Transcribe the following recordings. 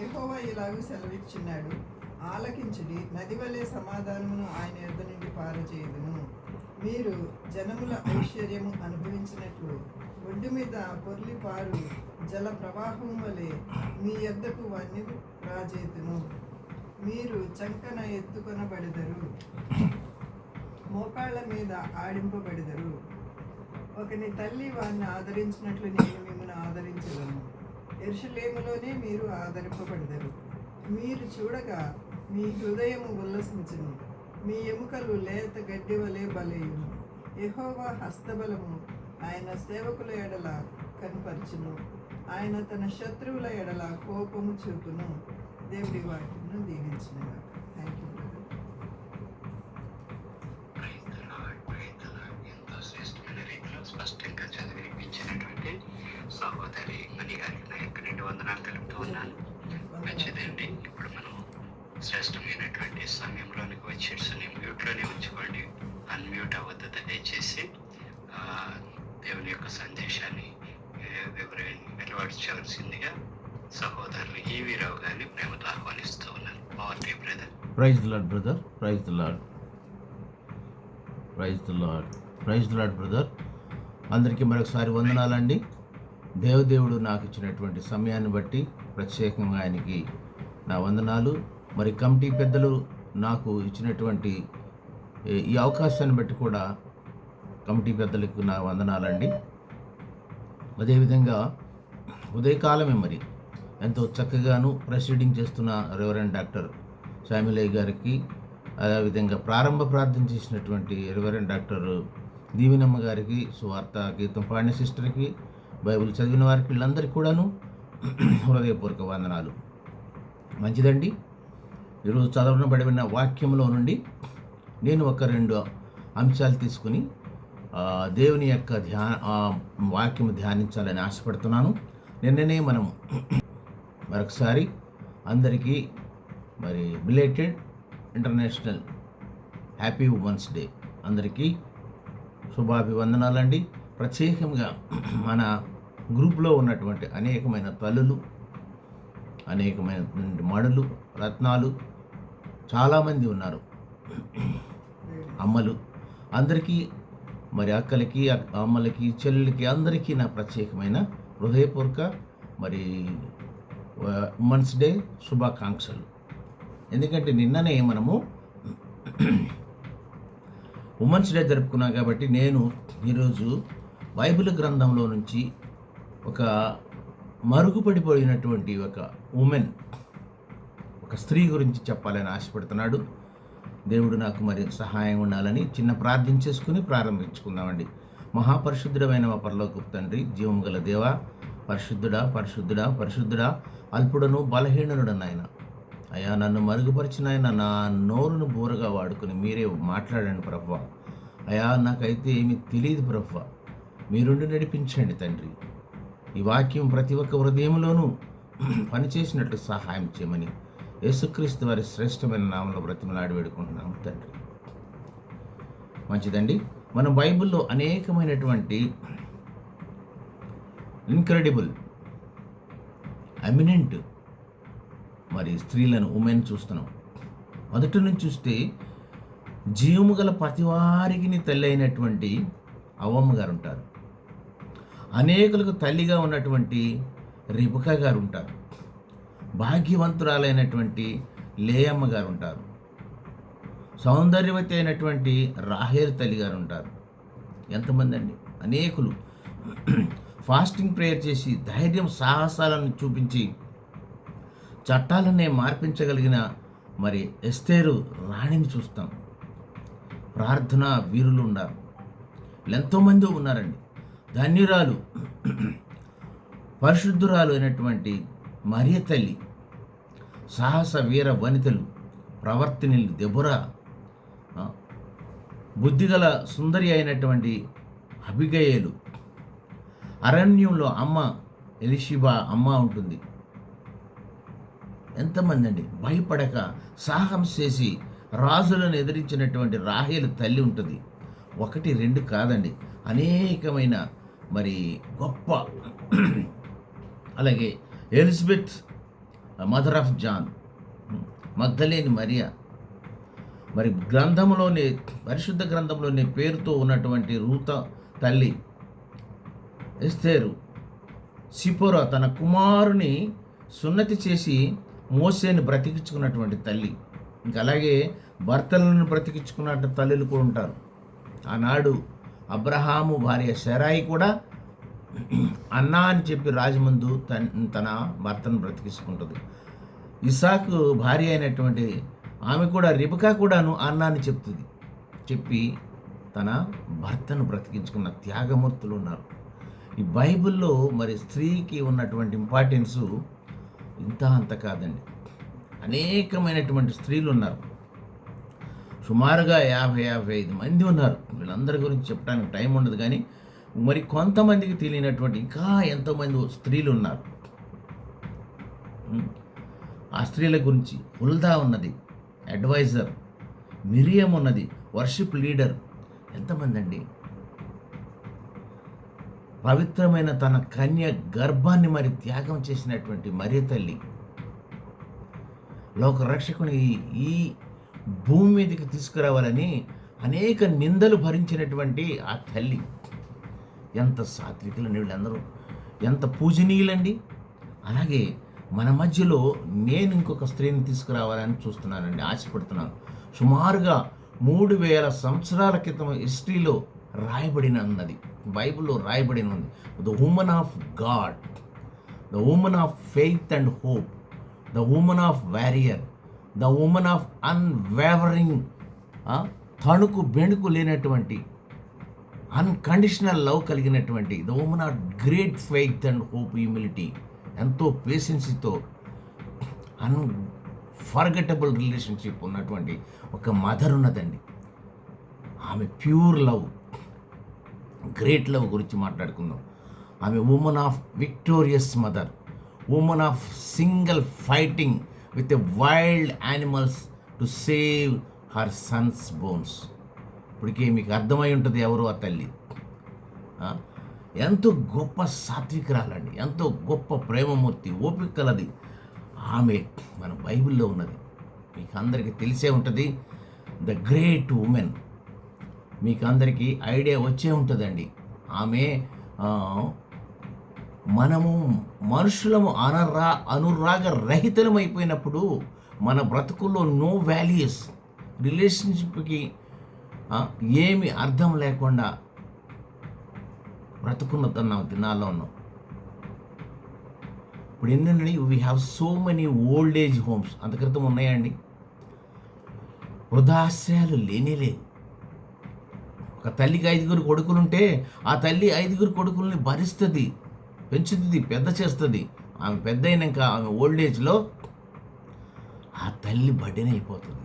యెహోవా ఇలాగూ సెలవిచ్చున్నాడు, ఆలకించుడి, నది వలె సమాధానమును ఆయన యొద్ద నుండి పారజేయుదును. మీరు జనముల ఐశ్వర్యము అనుభవించినట్లు ఒడ్డు మీద పొర్లి పారు జల ప్రవాహం వలె మీ యొద్దకు వారిని రాజేతును. మీరు చంకన ఎత్తుకొనబడెదరు, మోకాళ్ళ మీద ఆడింపబడెదరు. ఒకని తల్లి వారిని ఆదరించినట్లు నేను మిమ్మల్ని ఆదరించదను. యెరూషలేములోనే మీరు ఆదరింపబడెదరు. మీరు చూడగా మీ హృదయము ఉల్లసించును, మీ ఎముకలు లేత గడ్డి వలె బలేయును. యెహోవా హస్తబలము ఆయన సేవకుల ఎడల కనపరచును, ఆయన తన శత్రువుల ఎడల కోపము చూపును. దేవుడి వాక్యమును దీవించినగా. Thank you brother. ఎంతో శ్రేష్టమైన రీతిలో స్పష్టంగా చదివి వినిపించినటువంటి సహోదరి మణి గారికి నా యొక్క 2 వందనాలు తెలుపుతూ ఉన్నాను. మంచిదండి. ఇప్పుడు మనం శ్రేష్టమైనటువంటి సమయంలోనికి వచ్చేసి మ్యూట్లోనే ఉంచుకోండి, అన్మ్యూట్ అవ్వద్దు దయచేసి. దేవుని యొక్క సందేశాన్ని వెలువడించవలసిందిగా సహోదరులు ఈవి రావు గారిని ప్రేమతో ఆహ్వానిస్తూ ఉన్నాను. Power brother. Praise the lord brother. Praise the lord. Praise the lord. Praise the lord brother. అందరికీ మరొకసారి వందనాలండి. దేవదేవుడు నాకు ఇచ్చినటువంటి సమయాన్ని బట్టి ప్రత్యేకంగా ఆయనకి నా వందనాలు. మరి కమిటీ పెద్దలు నాకు ఇచ్చినటువంటి ఈ అవకాశాన్ని బట్టి కూడా కమిటీ పెద్దలకు నా వందనాలండి. అదేవిధంగా ఉదయకాలమే మరి ఎంతో చక్కగాను ప్రొసీడింగ్ చేస్తున్న రెవరెండ్ డాక్టర్ శామ్యులయ్య గారికి, అదేవిధంగా ప్రారంభ ప్రార్థన చేసినటువంటి రెవరెండ్ డాక్టర్ దీవెనమ్మ గారికి, సువార్త గీతం పాడిన సిస్టర్కి, బైబిల్ చదివిన వారికి, వీళ్ళందరికీ కూడాను హృదయపూర్వక వందనాలు. మంచిదండి. ఈరోజు చదవబడిన వాక్యంలో నుండి నేను 1-2 అంశాలు తీసుకుని దేవుని యొక్క వాక్యం ధ్యానించాలని ఆశపడుతున్నాను. నిన్ననే మనం మరొకసారి అందరికీ మరి belated international happy women's day అందరికీ శుభాభివందనాలండి. ప్రత్యేకంగా మన గ్రూప్లో ఉన్నటువంటి అనేకమైన తల్లులు, అనేకమైన మణులు, రత్నాలు చాలామంది ఉన్నారు, అమ్మలు, అందరికీ మరి అక్కలకి, అమ్మలకి, చెల్లెలకి, అందరికీ నా ప్రత్యేకమైన హృదయపూర్వక మరి ఉమెన్స్ డే శుభాకాంక్షలు. ఎందుకంటే నిన్ననే మనము ఉమెన్స్ డే జరుపుకున్నాం కాబట్టి నేను ఈరోజు బైబిల్ గ్రంథంలో నుంచి ఒక మరుగుపడిపోయినటువంటి ఒక ఉమెన్, ఒక స్త్రీ గురించి చెప్పాలని ఆశపడుతున్నాడు. దేవుడు నాకు మరి సహాయం ఉండాలని చిన్న ప్రార్థన చేసుకుని ప్రారంభించుకుందామండి. మహాపరిశుద్ధుడమైన మా పరలోకపు తండ్రి, జీవము గల దేవా, పరిశుద్ధుడా పరిశుద్ధుడా పరిశుద్ధుడా, అల్పుడను బలహీనుడు నాయన. అయ్యా, నన్ను మరుగుపరిచిన ఆయన నా నోరును బూరగా వాడుకుని మీరే మాట్లాడండి ప్రభువా. అయ్యా, నాకైతే ఏమీ తెలియదు ప్రభువా, మీరుండి నడిపించండి తండ్రి. ఈ వాక్యం ప్రతి ఒక్క హృదయంలోనూ పనిచేసినట్లు సహాయం చేయమని యేసుక్రీస్తు వారి శ్రేష్టమైన నామంలో బ్రతిమలాడి వేడుకుంటున్నాము తండ్రి. మంచిదండి. మనం బైబిల్లో అనేకమైనటువంటి ఇన్క్రెడిబుల్, ఎమినెంట్ మరి స్త్రీలను, ఉమెన్ చూస్తున్నాం. మొదటి నుంచి చూస్తే జీవము గల ప్రతివారికి తల్లి అయినటువంటి అవ్వమ్మ గారు ఉంటారు. అనేకులకు తల్లిగా ఉన్నటువంటి రిబకా గారు ఉంటారు. భాగ్యవంతురాలైనటువంటి లేయమ్మ గారు ఉంటారు. సౌందర్యవతి అయినటువంటి రాహేలు తల్లి గారు ఉంటారు. ఎంతమంది అండి, అనేకులు. ఫాస్టింగ్ ప్రేయర్ చేసి ధైర్యం, సాహసాలను చూపించి చట్టాలనే మార్పించగలిగిన మరి ఎస్తేరు రాణిని చూస్తాం. ప్రార్థన వీరులు ఉన్నారు, ఎంతోమంది ఉన్నారండి. ధన్యురాలు, పరిశుద్ధురాలు అయినటువంటి మరియ తల్లి, సాహస వీర వనితలు, ప్రవర్తనలు దెబొరా, బుద్ధిగల సుందరి అయినటువంటి అబిగయేలు, అరణ్యంలో అమ్మ ఎలిషిబా అమ్మ ఉంటుంది. ఎంతమంది అండి, భయపడక సాహసం చేసి రాజులను ఎదిరించినటువంటి రాహేలు తల్లి ఉంటుంది. 1-2 కాదండి, అనేకమైన మరి గొప్ప. అలాగే Elizabeth mother of John, మగ్దలేని Mariya, మరి గ్రంథంలోని పరిశుద్ధ గ్రంథంలోని పేరుతో ఉన్నటువంటి రూత తల్లి, ఎస్తేరు, సిపోరా తన కుమారుని సున్నతి చేసి మోసేని బ్రతికించుకున్నటువంటి తల్లి. ఇంకా అలాగే భర్తలను బ్రతికించుకున్న తల్లులు కూడా ఉంటారు. ఆనాడు అబ్రహాము భార్య శరాయి కూడా అన్నా అని చెప్పి రాజమందు తన భర్తను బ్రతికించుకుంటుంది. ఇసాకు భార్య అయినటువంటి ఆమె కూడా, రిబకా కూడాను అన్నా అని చెప్పి తన భర్తను బ్రతికించుకున్న త్యాగమూర్తులు ఉన్నారు. ఈ బైబిల్లో మరి స్త్రీకి ఉన్నటువంటి ఇంపార్టెన్సు ఇంత అంత కాదండి. అనేకమైనటువంటి స్త్రీలు ఉన్నారు. సుమారుగా 50-55 మంది ఉన్నారు. వీళ్ళందరి గురించి చెప్పడానికి టైం ఉండదు, కానీ మరి కొంతమందికి తెలియనటువంటి ఇంకా ఎంతోమంది స్త్రీలు ఉన్నారు. ఆ స్త్రీల గురించి హుల్దా ఉన్నది, అడ్వైజర్, మిరియం ఉన్నది, వర్షిప్ లీడర్. ఎంతమంది అండి! పవిత్రమైన తన కన్య గర్భాన్ని మరి త్యాగం చేసినటువంటి మరియ తల్లి, లోక రక్షకుని ఈ భూమి మీదకి తీసుకురావాలని అనేక నిందలు భరించినటువంటి ఆ తల్లి. ఎంత సాత్వికులండి వీళ్ళందరూ, ఎంత పూజనీయులండి. అలాగే మన మధ్యలో నేను ఇంకొక స్త్రీని తీసుకురావాలని చూస్తున్నానండి, ఆశపడుతున్నాను. సుమారుగా 3000 సంవత్సరాల క్రితం హిస్టరీలో రాయబడిన ఉన్నది, బైబిల్లో రాయబడిన ఉంది. The women of God, the women of faith and hope, the women of warrior, the women of unwavering, తణుకు బెణుకు లేనటువంటి అన్కండిషనల్ లవ్ కలిగినటువంటి, the women of great faith and hope, humility, ఎంతో పేషెన్సీతో అన్ఫర్గెటబుల్ రిలేషన్షిప్ ఉన్నటువంటి ఒక మదర్ ఉన్నదండి. ఆమె ప్యూర్ లవ్, గ్రేట్ లవ్ గురించి మాట్లాడుకుందాం. ఆమె women of victorious mother, women of single fighting with a wild animals to save her son's bones. ఇప్పటికే మీకు అర్థమై ఉంటుంది ఎవరు ఆ తల్లి. ఎంతో గొప్ప సాత్వికురాలండి, ఎంతో గొప్ప ప్రేమమూర్తి, ఓపిక కలది. ఆమె మన బైబిల్లో ఉన్నది, మీకు అందరికీ తెలిసే ఉంటుంది. ద గ్రేట్ ఉమెన్, మీకు అందరికీ ఐడియా వచ్చే ఉంటుందండి. ఆమె మనము మనుషులము అనురాగ రహితలం అయిపోయినప్పుడు, మన బ్రతుకుల్లో నో వాల్యూస్, రిలేషన్షిప్కి ఏమి అర్థం లేకుండా బ్రతుకున్న దినాల్లో ఉన్నాం. ఇప్పుడు ఏంటంటే we have so many old age homes. అంత క్రితం ఉన్నాయండి? వృద్ధాశ్రయాలు లేనేలేవు. ఒక తల్లికి 5 కొడుకులుంటే ఆ తల్లి 5 కొడుకుల్ని భరిస్తుంది, పెంచుతుంది, పెద్ద చేస్తుంది. ఆమె పెద్ద అయినాక ఆమె ఓల్డ్ ఏజ్లో ఆ తల్లి బర్డెన్ అయిపోతుంది.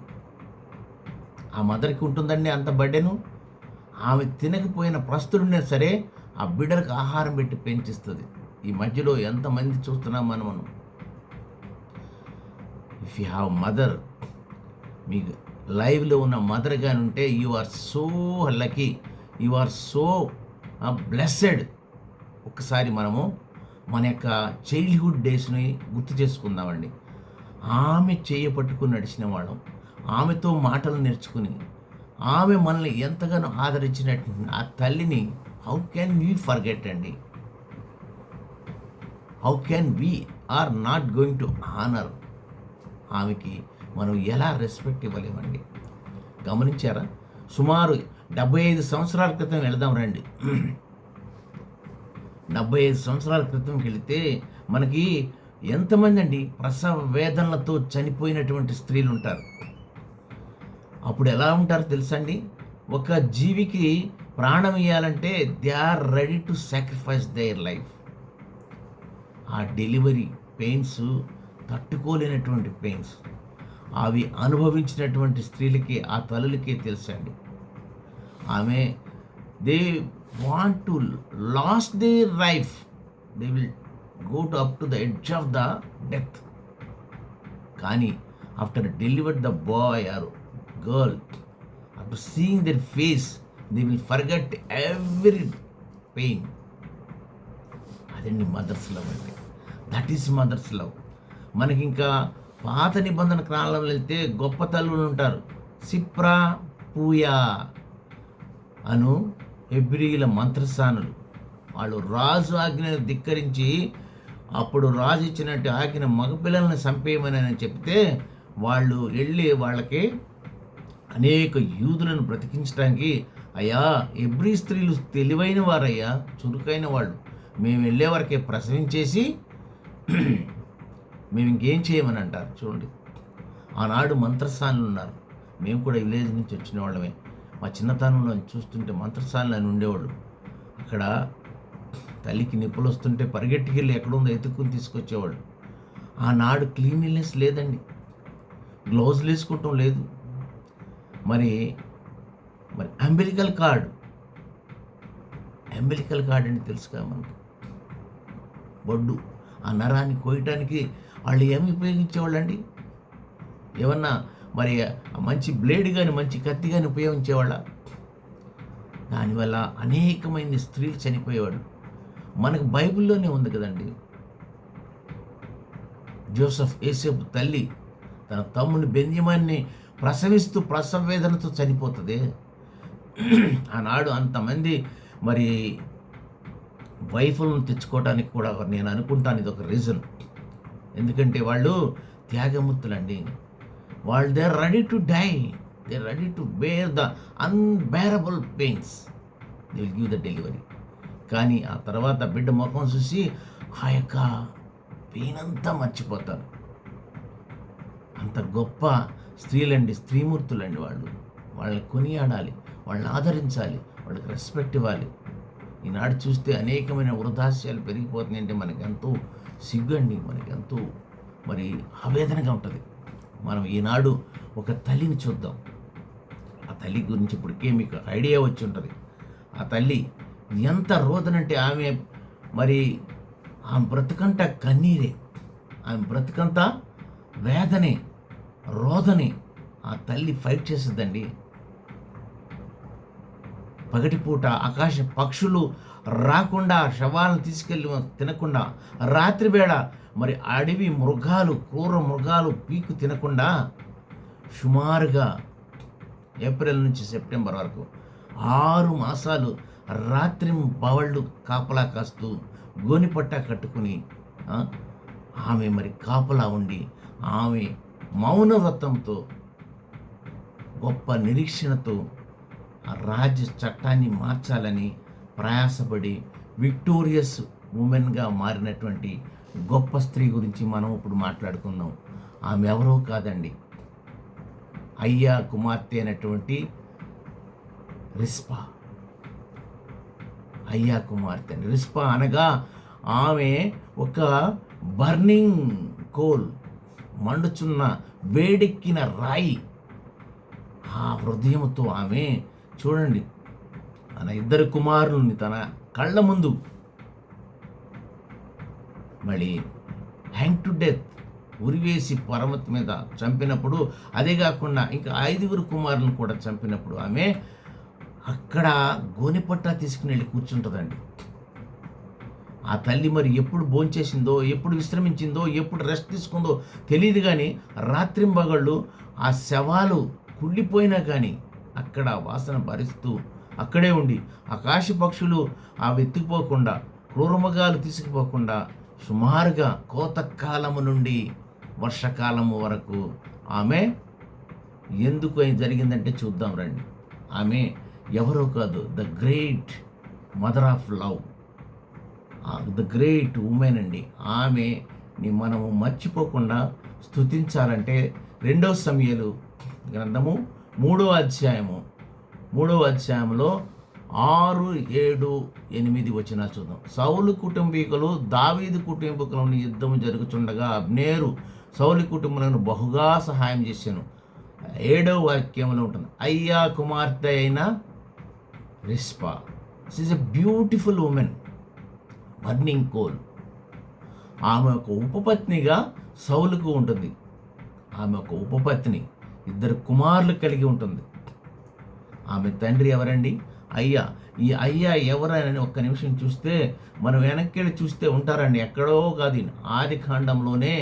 ఆ మదర్కి ఉంటుందండి అంత బర్డెను. ఆమె తినకపోయిన ప్రస్తుడున్నా సరే ఆ బిడ్డలకు ఆహారం పెట్టి పెంచిస్తుంది. ఈ మధ్యలో ఎంతమంది చూస్తున్నాం మనం. ఇఫ్ యూ హ్యావ్ మదర్, మీకు లైవ్లో ఉన్న మదర్ కానీ ఉంటే you are so lucky, you are so blessed. ఒక్కసారి మనము మన యొక్క చైల్డ్హుడ్ డేస్ని గుర్తు చేసుకుందామండి. ఆమె చేయపట్టుకుని నడిచిన వాళ్ళం, ఆమెతో మాటలు నేర్చుకుని, ఆమె మనల్ని ఎంతగానో ఆదరించినట్టు ఆ తల్లిని హౌ క్యాన్ వీ ఫర్గెట్ అండి? How can we are not going to honour? ఆమెకి మనం ఎలా రెస్పెక్ట్ ఇవ్వలేమండి? గమనించారా? సుమారు 75 సంవత్సరాల క్రితం వెళదాం రండి. 75 సంవత్సరాల క్రితంకి వెళితే మనకి ఎంతమంది అండి ప్రసవ వేదనలతో చనిపోయినటువంటి స్త్రీలు ఉంటారు. అప్పుడు ఎలా ఉంటారు తెలుసండి? ఒక జీవికి ప్రాణం ఇవ్వాలంటే they are ready to sacrifice their life. ఆ డెలివరీ పెయిన్స్, తట్టుకోలేనటువంటి పెయిన్స్, అవి అనుభవించినటువంటి స్త్రీలకి, ఆ తల్లులకి తెలుసండి. ఆమె they want to last their life, they will go to up to the edge of the death. కానీ after delivered the boy or girl, after seeing their face, they will forget every pain. అదండి mother's love అంటే. That is mother's love. మనకి ఇంకా పాత నిబంధన కాలంలో వెళ్తే గొప్ప తల్లులు ఉంటారు. సిప్రా, పూయా అను హెబ్రీల మంత్రస్థానులు. వాళ్ళు రాజు ఆజ్ఞను ధిక్కరించి అప్పుడు రాజు ఇచ్చినట్టు ఆజ్ఞ మగపిల్లల్ని చంపేయమని అని చెప్తే వాళ్ళు వెళ్ళి వాళ్ళకి అనేక యూదులను బ్రతికించడానికి, అయ్యా హెబ్రీ స్త్రీలు తెలివైన వారయ్యా, చురుకైన వాళ్ళు, మేము వెళ్ళే వరకే ప్రసవించేసి మేము ఇంకేం చేయమని అంటారు. చూడండి, ఆనాడు మంత్రస్థానులు ఉన్నారు. మేము కూడా విలేజ్ నుంచి వచ్చిన వాళ్ళమే. మా చిన్నతనంలో చూస్తుంటే మంత్రస్థానులు అని ఉండేవాళ్ళు. అక్కడ తల్లికి నిప్పులు వస్తుంటే పరిగెట్టుకెళ్ళి ఎక్కడుందో ఎత్తుక్కుని తీసుకొచ్చేవాళ్ళు. ఆనాడు క్లీన్లీనెస్ లేదండి, గ్లౌజులు వేసుకోవటం లేదు. మరి అంబిలికల్ కార్డ్ అని తెలుసు కదా మనకు, బొడ్డు, ఆ నరాన్ని కోయటానికి వాళ్ళు ఏమి ఉపయోగించేవాళ్ళండి? ఏమన్నా మరి మంచి బ్లేడ్ కానీ మంచి కత్తి కానీ ఉపయోగించేవాళ్ళ? దానివల్ల అనేకమైన స్త్రీలు చనిపోయేవాళ్ళు. మనకు బైబిల్లోనే ఉంది కదండి, జోసెఫ్ యేసేపు తల్లి తన తమ్ముని బెన్యమాన్ని ప్రసవిస్తూ ప్రసవ వేదనతో చనిపోతుంది. ఆనాడు అంతమంది మరి వైఫులను తెచ్చుకోవడానికి కూడా నేను అనుకుంటాను ఇది ఒక రీజన్. ఎందుకంటే వాళ్ళు త్యాగమూర్తులండి. వాళ్ళు they are ready to die, they are ready to bear the unbearable pains, they will give the delivery. కానీ ఆ తర్వాత బిడ్డ ముఖం చూసి ఆ యొక్క పెయిన్ అంతా మర్చిపోతారు. అంత గొప్ప స్త్రీలండి, స్త్రీమూర్తులండి వాళ్ళు. వాళ్ళని కొనియాడాలి, వాళ్ళని ఆదరించాలి, వాళ్ళకి రెస్పెక్ట్ ఇవ్వాలి. ఈనాడు చూస్తే అనేకమైన వృద్ధాశ్యాలు పెరిగిపోతున్నాయి. అంటే మనకి ఎంతో సిగ్గు, మనకి ఎంతో మరి ఆవేదనగా ఉంటుంది. మనం ఈనాడు ఒక తల్లిని చూద్దాం. ఆ తల్లి గురించి ఇప్పటికే మీకు ఐడియా వచ్చి ఉంటుంది. ఆ తల్లి ఎంత రోదనంటే ఆమె బ్రతుకంతా కన్నీరే, ఆమె బ్రతుకంతా వేదనే, రోదనే. ఆ తల్లి ఫైట్ చేస్తుందండి. పగటిపూట ఆకాశ పక్షులు రాకుండా, శవాలను తీసుకెళ్ళి తినకుండా, రాత్రివేళ అడవి మృగాలు, క్రూర మృగాలు పీకు తినకుండా సుమారుగా ఏప్రిల్ నుంచి సెప్టెంబర్ వరకు 6 మాసాలు రాత్రి బవళ్ళు కాపలా కాస్తూ గోనిపట్ట కట్టుకుని ఆమె కాపలా ఉండి, ఆమె మౌనవ్రతంతో గొప్ప నిరీక్షణతో ఆ రాజ్య చట్టాన్ని మార్చాలని ప్రయాసపడి విక్టోరియస్ ఉమెన్గా మారినటువంటి గొప్ప స్త్రీ గురించి మనం ఇప్పుడు మాట్లాడుకుందాం. ఆమె ఎవరో కాదండి, అయ్యా కుమార్తె అయినటువంటి రిస్పా. అయ్యా కుమార్తె రిస్పా అనగా ఆమె ఒక బర్నింగ్ కోల్, మండుచున్న వేడెక్కిన రాయి. ఆ హృదయంతో ఆమె చూడండి తన 2 కుమారుల్ని తన కళ్ళ ముందు హ్యాంగ్ టు డెత్, ఉరివేసి పరమత్ మీద చంపినప్పుడు, అదే కాకుండా ఇంకా 5 కుమారులను కూడా చంపినప్పుడు ఆమె అక్కడ గోనెపట్టా తీసుకుని వెళ్ళి కూర్చుంటుందండి. ఆ తల్లి ఎప్పుడు భోంచేసిందో, ఎప్పుడు విశ్రమించిందో, ఎప్పుడు రెస్ట్ తీసుకుందో తెలియదు. కానీ రాత్రింబగళ్ళు ఆ శవాలు కుళ్ళిపోయినా కానీ అక్కడ వాసన భరిస్తూ అక్కడే ఉండి, ఆకాశ పక్షులు వెతుకుపోకుండా, క్రూరమృగాలు తీసుకుపోకుండా సుమారుగా కోతకాలము నుండి వర్షకాలము వరకు ఆమె ఎందుకు జరిగిందంటే చూద్దాం రండి. ఆమె ఎవరో కాదు, the great mother of love, the great women అండి. ఆమెని మనము మర్చిపోకుండా స్తుతించాలంటే 2 సమూయేలు గ్రంథము 3వ అధ్యాయంలో 6, 7, 8 వచనాలు చూద్దాం. సౌలు కుటుంబీకులు దావీదు కుటుంబీకులను యుద్ధము జరుగుతుండగా అబ్నేరు సౌలు కుటుంబములను బహుగా సహాయం చేశాను. 7వ వాక్యంలో ఉంటుంది, అయ్యా కుమార్తె అయిన Rizpah. She is a beautiful women, burning coal. ఆమె ఒక ఉపపత్నిగా సౌలుకు ఉంటుంది. ఆమె ఒక ఉపపత్ని, 2 కుమారులు కలిగి ఉంటుంది. ఆమె తండ్రి ఎవరండి? అయ్యా. ఈ అయ్యా ఎవరని ఒక్క నిమిషం చూస్తే, మనం వెనక్కి వెళ్ళి చూస్తే ఉంటారండి, ఎక్కడో కాదు, ఆది కాండంలోనే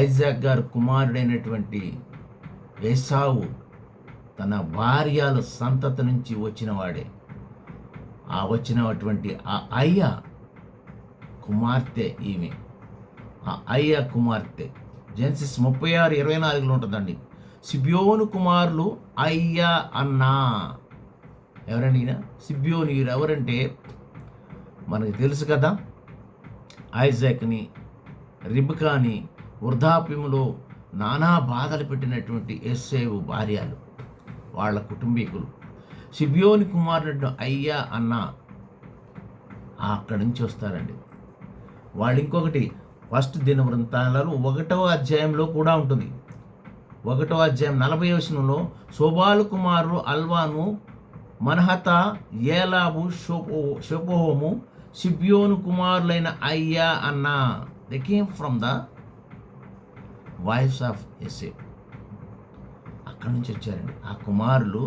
ఐజాక్ గారు కుమారుడైనటువంటి ఏసావు తన భార్యల సంతతి నుంచి వచ్చినవాడే. వచ్చినటువంటి ఆ అయ్య కుమార్తె ఈమె. ఆ అయ్య కుమార్తె జెన్సిస్ 36:24 ఉంటుందండి. సిబ్యోను కుమారులు అయ్య అన్నా. ఎవరండి ఈయన? సిబ్యోనీయులు ఎవరంటే మనకు తెలుసు కదా, ఐజాక్ని, రిబ్కాని వృద్ధాప్యములో నానా బాధలు పెట్టినటువంటి ఏసేవు భార్యలు, వాళ్ళ కుటుంబీకులు. సిబ్యోని కుమారుడు అయ్యా అన్న అక్కడి నుంచి వస్తారండి వాళ్ళు. ఇంకొకటి ఫస్ట్ దినవృత్తాంతాలు 1వ అధ్యాయంలో కూడా ఉంటుంది. 1వ అధ్యాయం 40వ వచనంలో శోబాలు కుమారుడు అల్వాను, మనహత, ఏలాబు, షోపోహోము సిబ్యోను కుమారులైన అయ్యా అన్న. They came from the wives of Esau. అక్కడి నుంచి వచ్చారండి ఆ కుమారులు.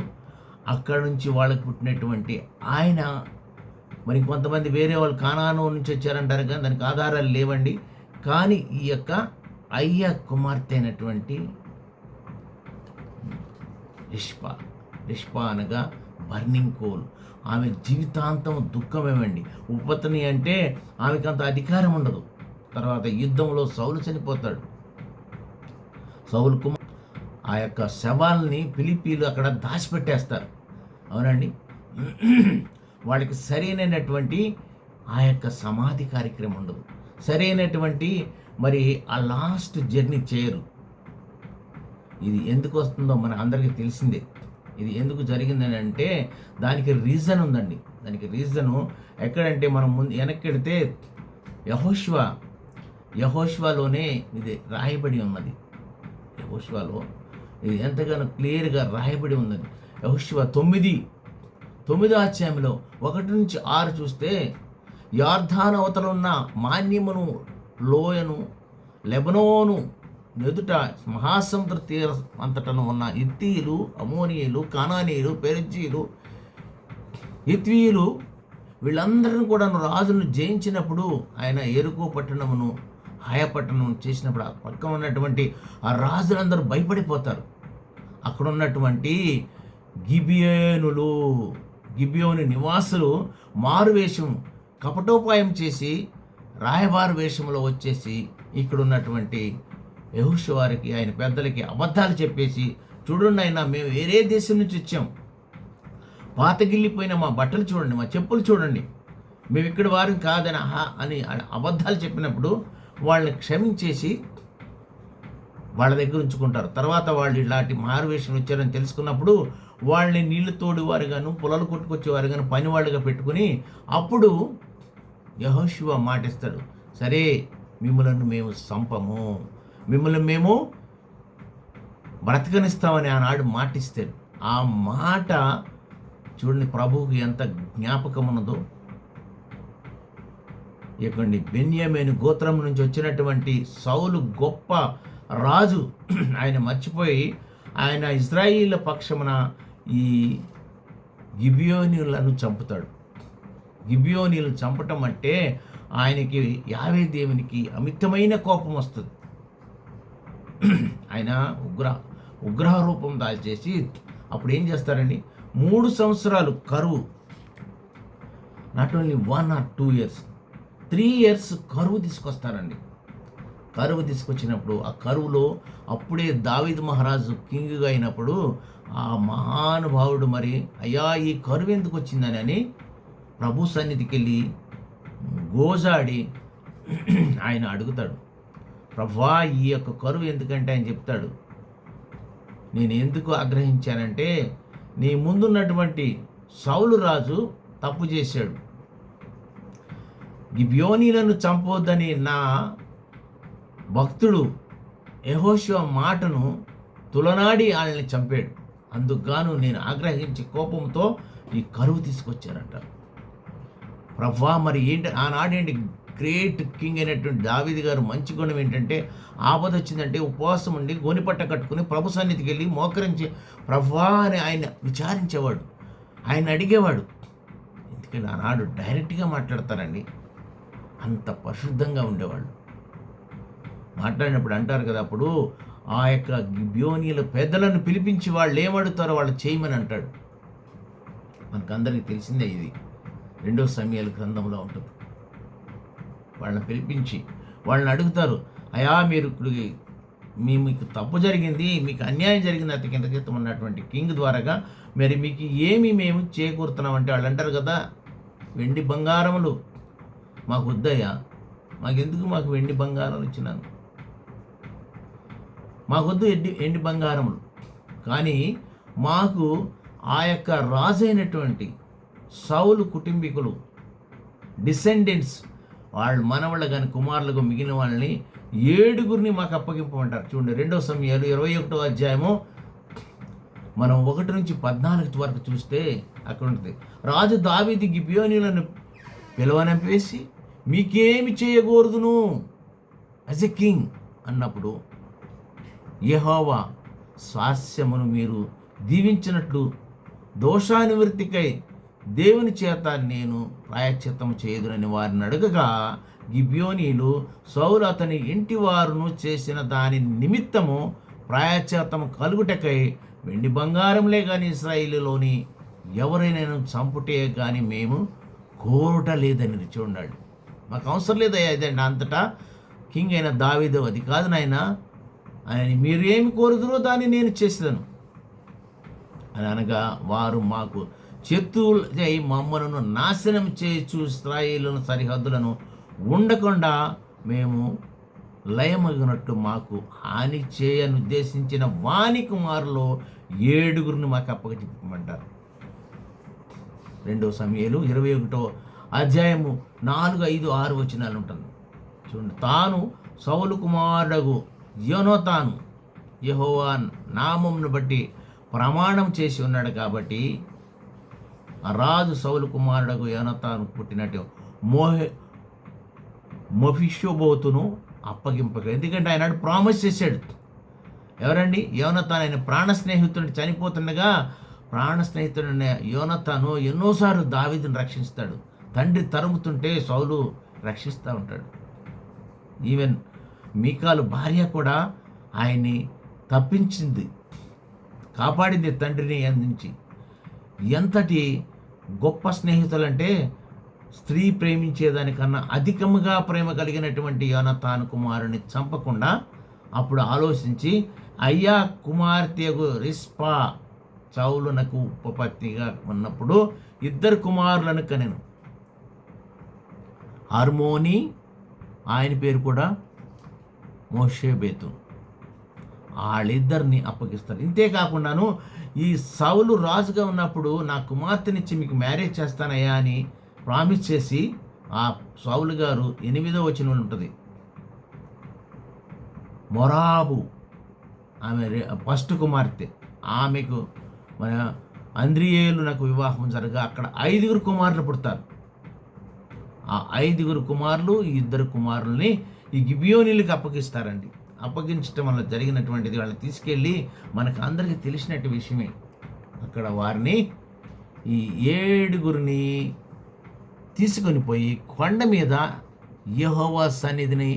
అక్కడి నుంచి వాళ్ళకి పుట్టినటువంటి ఆయన. మరి కొంతమంది వేరే వాళ్ళు కానాను నుంచి వచ్చారంటారు కానీ దానికి ఆధారాలు లేవండి. కానీ ఈ యొక్క అయ్య కుమార్తె అయినటువంటి రిష్పా అనగా బర్నింగ్ కోల్. ఆమె జీవితాంతం దుఃఖమేమండి. ఉపపత్ని అంటే ఆమెకు అంత అధికారం ఉండదు. తర్వాత యుద్ధంలో సౌలు చనిపోతాడు. సౌలు కుమార్ ఆ యొక్క శవాల్ని ఫిలిప్పీలు అక్కడ దాచిపెట్టేస్తారు. అవునండి. వాళ్ళకి సరైనటువంటి ఆ యొక్క సమాధి కార్యక్రమం ఉండదు. సరైనటువంటి మరి ఆ లాస్ట్ జర్నీ చేయరు. ఇది ఎందుకు వస్తుందో మన అందరికీ తెలిసిందే. ఇది ఎందుకు జరిగిందని అంటే దానికి రీజన్ ఉందండి. దానికి రీజను ఎక్కడంటే మనం ముందు వెనక్కి వెడితే యెహోషువలోనే ఇది రాయబడి ఉన్నది. యెహోషువలో ఇది ఎంతగానో క్లియర్గా రాయబడి ఉన్నది. యెహోషువ 9వ అధ్యాయంలో 1-6 చూస్తే, యార్దాను అవతల ఉన్న మాన్యమును, లోయను, లెబనోను ఎదుట మహాసముద్ర తీర అంతటను ఉన్న హిత్తీయులు, అమోనీయులు, కానానీయులు, పెరిజ్జీయులు, హిత్వీయులు వీళ్ళందరిని కూడా రాజును జయించినప్పుడు ఆయన ఎరుకో పట్టణమును, హాయ పట్టణం చేసినప్పుడు ఆ పక్కన ఉన్నటువంటి ఆ రాజులందరూ భయపడిపోతారు. అక్కడ ఉన్నటువంటి గిబియోను నివాసులు మారువేషం, కపటోపాయం చేసి రాయబారు వేషంలో వచ్చేసి ఇక్కడ ఉన్నటువంటి యెహోషువ వారికి, ఆయన పెద్దలకి అబద్ధాలు చెప్పేసి, చూడండి అయినా మేము వేరే దేశం నుంచి వచ్చాం, పాతగిల్లిపోయిన మా బట్టలు చూడండి, మా చెప్పులు చూడండి, మేము ఇక్కడ వారం కాదని అని అబద్ధాలు చెప్పినప్పుడు వాళ్ళని క్షమించేసి వాళ్ళ దగ్గర ఉంచుకుంటారు. తర్వాత వాళ్ళు ఇలాంటి మారువేషం వచ్చారని తెలుసుకున్నప్పుడు వాళ్ళని నీళ్లు తోడువారు గాను, పొలాలు కొట్టుకొచ్చేవారు గాను పనివాళ్ళుగా పెట్టుకుని అప్పుడు యెహోషువ మాటిస్తాడు, సరే మిమ్మల్ని మేము సంపము, మిమ్మల్ని మేము బ్రతకనిస్తామని ఆనాడు మాటిస్తాడు. ఆ మాట చూడండి ప్రభువుకి ఎంత జ్ఞాపకం ఉన్నదో. ఇక్కడి బెన్యామీను గోత్రం నుంచి వచ్చినటువంటి సౌలు గొప్ప రాజు. ఆయన మర్చిపోయి ఆయన ఇజ్రాయిల్ పక్షమున ఈ గిబియోనీయులను చంపుతాడు. గిబియోనీయులను చంపటం అంటే ఆయనకి యావే దేవునికి అమితమైన కోపం వస్తుంది. ఆయన ఉగ్రహ రూపం దాల్చేసి అప్పుడు ఏం చేస్తారండి, 3 సంవత్సరాలు కరువు. Not only 1 or 2 years, 3 years కరువు తీసుకొస్తారండి. కరువు తీసుకొచ్చినప్పుడు ఆ కరువులో అప్పుడే దావీదు మహారాజు కింగ్గా అయినప్పుడు ఆ మహానుభావుడు మరి అయ్యా ఈ కరువు ఎందుకు వచ్చిందని ప్రభు సన్నిధికి వెళ్ళి గోజాడి ఆయన అడుగుతాడు, ప్రభువా ఈ యొక్క కరువు ఎందుకంటే ఆయన చెప్తాడు, నేను ఎందుకు ఆగ్రహించానంటే నీ ముందున్నటువంటి సౌలు రాజు తప్పు చేశాడు, గిబియోనీలను చంపొద్దని నా భక్తుడు యెహోషువ మాటను తులనాడి వాళ్ళని చంపాడు, అందుకుగాను నేను ఆగ్రహించి కోపంతో ఈ కరువు తీసుకొచ్చారంట. ప్రభువా మరి ఏంటి ఆనాడేంటి గ్రేట్ కింగ్ అయినటువంటి దావీదు గారు మంచి గుణం ఏంటంటే ఆపద వచ్చిందంటే ఉపవాసం ఉండి గోనిపట్ట కట్టుకుని ప్రభు సన్నిధికి వెళ్ళి మోకరించి ప్రభువా అని ఆయన విచారించేవాడు, ఆయన అడిగేవాడు. ఎందుకంటే ఆనాడు డైరెక్ట్గా మాట్లాడతారండి, అంత పరిశుద్ధంగా ఉండేవాళ్ళు. మాట్లాడినప్పుడు అంటారు కదా, అప్పుడు ఆ యొక్క గిబియోనీల పెద్దలను పిలిపించి వాళ్ళు ఏమడుగుతారో వాళ్ళు చేయమని అంటాడు. మనకందరికీ తెలిసిందే ఇది. 2 సమూయేలు గ్రంథంలో ఉంటుంది. వాళ్ళని పిలిపించి వాళ్ళని అడుగుతారు, అయ్యా మీరు మీకు తప్పు జరిగింది, మీకు అన్యాయం జరిగింది అతి కింద క్రితం ఉన్నటువంటి కింగ్ ద్వారాగా, మరి మీకు ఏమి మేము చేకూరుతున్నామంటే వాళ్ళు అంటారు కదా, వెండి బంగారములు మాకు వద్దయ్యా, మాకు వెండి బంగారాలు ఇచ్చినాను, మాకొద్దు ఎండి బంగారములు, కానీ మాకు ఆ యొక్క రాజు అయినటువంటి సౌలు కుటుంబీకులు డిసెండెంట్స్ వాళ్ళు మనవాళ్ళు కానీ కుమారులకు మిగిలిన వాళ్ళని 7 మాకు అప్పగింపమంటారు. చూడండి 2 సమూయేలు 21వ అధ్యాయము మనం 1 నుంచి 14 వరకు చూస్తే అక్కడ ఉంటుంది. రాజు దావీదు గిబియోనీలను పిలవనంపేసి మీకేమి చేయకూడదును యాజ్ ఎ కింగ్ అన్నప్పుడు, యెహోవా స్వాస్యమును మీరు దీవించినట్లు దోషానివృత్తికై దేవుని చేత నేను ప్రాయశ్చిత్తము చేయదునని వారిని అడగగా, గిబియోనీలు సౌలు అతని ఇంటి వారును చేసిన దాని నిమిత్తము ప్రాయశ్చిత్తము కలుగుటకై వెండి బంగారంలే కానీ ఇశ్రాయేలులోని ఎవరైనా చంపుటే కానీ మేము కోరుట లేదని చూడాడు. మాకు అవసరం లేదయ్యా ఇదండి, అంతటా కింగ్ అయిన దావీదు అది కాదు నాయన, ఆయన మీరు ఏమి కోరుదురో దాన్ని నేను చేసేదను అని అనగా, వారు మాకు శత్రువులై మమ్మలను నాశనం చేయొచ్చు ఇశ్రాయేలును సరిహద్దులను ఉండకుండా మేము లయమగినట్టు మాకు హాని చేయనుద్దేశించిన వాని కుమారులో 7 మాకు అప్పగించమంటారు. 2 సమూయేలు 21వ అధ్యాయము 4, 5, 6 వచనాలు ఉంటుంది. చూడండి, తాను సౌలు కుమారుడగు యోనాతాను యెహోవా నామమును బట్టి ప్రమాణం చేసి ఉన్నాడు కాబట్టి ఆ రాజు సౌలు కుమారుడగు యోనాతాను పుట్టినట్టు మెఫీషోబోతును అప్పగింపక, ఎందుకంటే ఆయన ప్రామిస్ చేశాడు. ఎవరండి? యోనాతాను. ఆయన ప్రాణ స్నేహితుడిని చనిపోతుండగా ప్రాణ స్నేహితుడైన యోనాతాను ఎన్నోసార్లు దావీదుని రక్షిస్తాడు. తండ్రి తరుముతుంటే సౌలు రక్షిస్తూ ఉంటాడు. ఈవెన్ మీకాలు భార్య కూడా ఆయన్ని తప్పించింది, కాపాడింది తండ్రిని అందించి. ఎంతటి గొప్ప స్నేహితులంటే, స్త్రీ ప్రేమించేదానికన్నా అధికముగా ప్రేమ కలిగినటువంటి యోనాతాను కుమారుని చంపకుండా అప్పుడు ఆలోచించి, అయ్యా కుమార్తెకు రిస్పా సౌలునకు ఉపపత్నిగా ఉన్నప్పుడు 2 కుమారులను కనెను. హర్మోని, ఆయన పేరు కూడా మోషేబెతు, వాళ్ళిద్దరిని అప్పగిస్తారు. ఇంతేకాకుండాను ఈ సౌలు రాజుగా ఉన్నప్పుడు నా కుమార్తెనిచ్చి మీకు మ్యారేజ్ చేస్తానయ్యా అని ప్రామిస్ చేసి, ఆ సౌలు గారు 8వ వచనంలో ఉంటుంది, మొరాబు ఆమె ఫస్ట్ కుమార్తె, ఆమెకు మన అంద్రియేలు నాకు వివాహం జరగా అక్కడ 5 కుమారులు పుడతారు. ఆ 5 కుమారులు ఈ 2 కుమారుల్ని ఈ గిబియోనీలకు అప్పగిస్తారండి. అప్పగించడం వల్ల జరిగినటువంటిది వాళ్ళని తీసుకెళ్ళి మనకు అందరికీ తెలిసినట్టు విషయమే. అక్కడ వారిని ఈ 7 తీసుకొని పోయి కొండ మీద యెహోవా సన్నిధిని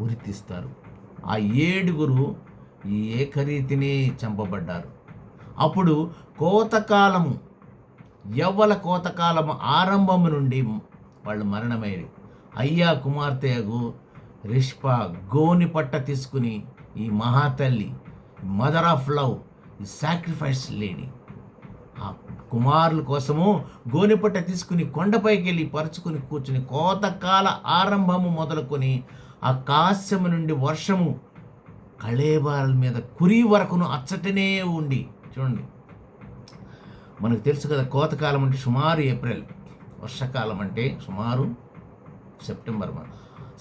ఉరితీస్తారు. ఆ 7 ఈ ఏకరీతిని చంపబడ్డారు. అప్పుడు కోతకాలము, యవ్వల కోతకాలము ఆరంభము నుండి వాళ్ళు మరణమయ్యారు. అయ్యా కుమార్తెకు రిష్పా గోని పట్ట తీసుకుని, ఈ మహాతల్లి, మదర్ ఆఫ్ లవ్, ఈ సాక్రిఫైస్ లేడీ, ఆ కుమారుల కోసము గోనిపట్ట తీసుకుని కొండపైకి వెళ్ళి పరుచుకుని కూర్చుని కోతకాల ఆరంభము మొదలుకొని ఆకాశము నుండి వర్షము కళేబాల మీద కురి వరకును అచ్చటనే ఉండి. చూడండి, మనకు తెలుసు కదా, కోతకాలం అంటే సుమారు ఏప్రిల్, వర్షాకాలం అంటే సుమారు సెప్టెంబర్.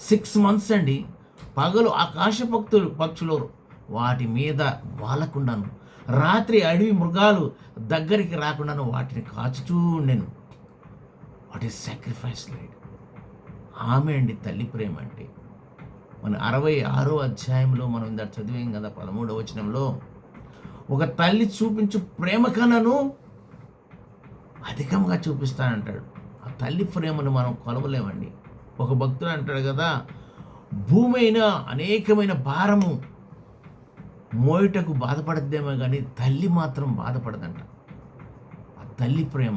6 months అండి. పగలు ఆకాశ పక్షులు వాటి మీద వాలకుండాను, రాత్రి అడవి మృగాలు దగ్గరికి రాకుండాను వాటిని కాచుతూ ఉండెను. What is sacrifice lied. ఆమె అండి తల్లి ప్రేమ అంటే. మన 66వ అధ్యాయంలో మనం ఇందాక చదివాం కదా, 13వ వచనంలో, ఒక తల్లి చూపించు ప్రేమ కన్నాను అధికంగా చూపిస్తానంటాడు. ఆ తల్లి ప్రేమను మనం కొలవలేమండి. ఒక భక్తుడు అంటాడు కదా, భూమి అయినా అనేకమైన భారము మోయుటకు బాధపడద్దేమో కానీ తల్లి మాత్రం బాధపడదంట. ఆ తల్లి ప్రేమ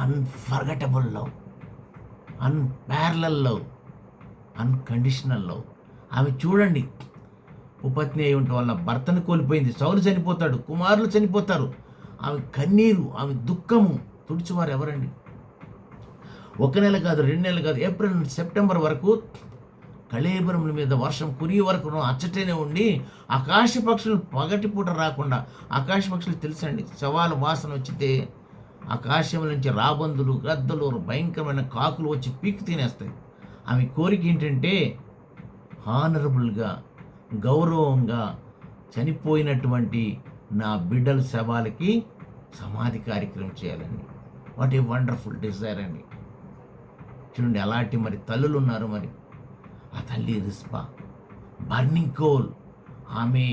unforgettable love, unparallel love, unconditional love. ఆమె చూడండి, ఉపత్ని అయి ఉండటం వల్ల భర్తను కోల్పోయింది. సౌలు చనిపోతాడు, కుమారులు చనిపోతారు. ఆమె కన్నీరు, ఆమె దుఃఖము తుడిచివారు ఎవరండి? 1 నెల కాదు, 2 నెలలు కాదు, ఏప్రిల్ నుండి సెప్టెంబర్ వరకు కళేబరముల మీద వర్షం కురియ వరకు అచ్చటనే ఉండి ఆకాశ పక్షులు పగటిపూట రాకుండా, ఆకాశ పక్షులు తెలుసండి, శవాల వాసన వచ్చితే ఆకాశం నుంచి రాబందులు, గద్దలు, భయంకరమైన కాకులు వచ్చి పీకి తినేస్తాయి. ఆమె కోరిక ఏంటంటే హానరబుల్గా, గౌరవంగా చనిపోయినటువంటి నా బిడ్డల శవాలకి సమాధి కార్యక్రమం చేయాలండి. వాట్ ఏ వండర్ఫుల్ డిజైర్ అండి. చూడండి, అలాంటి మరి తల్లులు ఉన్నారు. మరి ఆ తల్లి రిస్పా బర్నింగ్ కోల్, ఆమె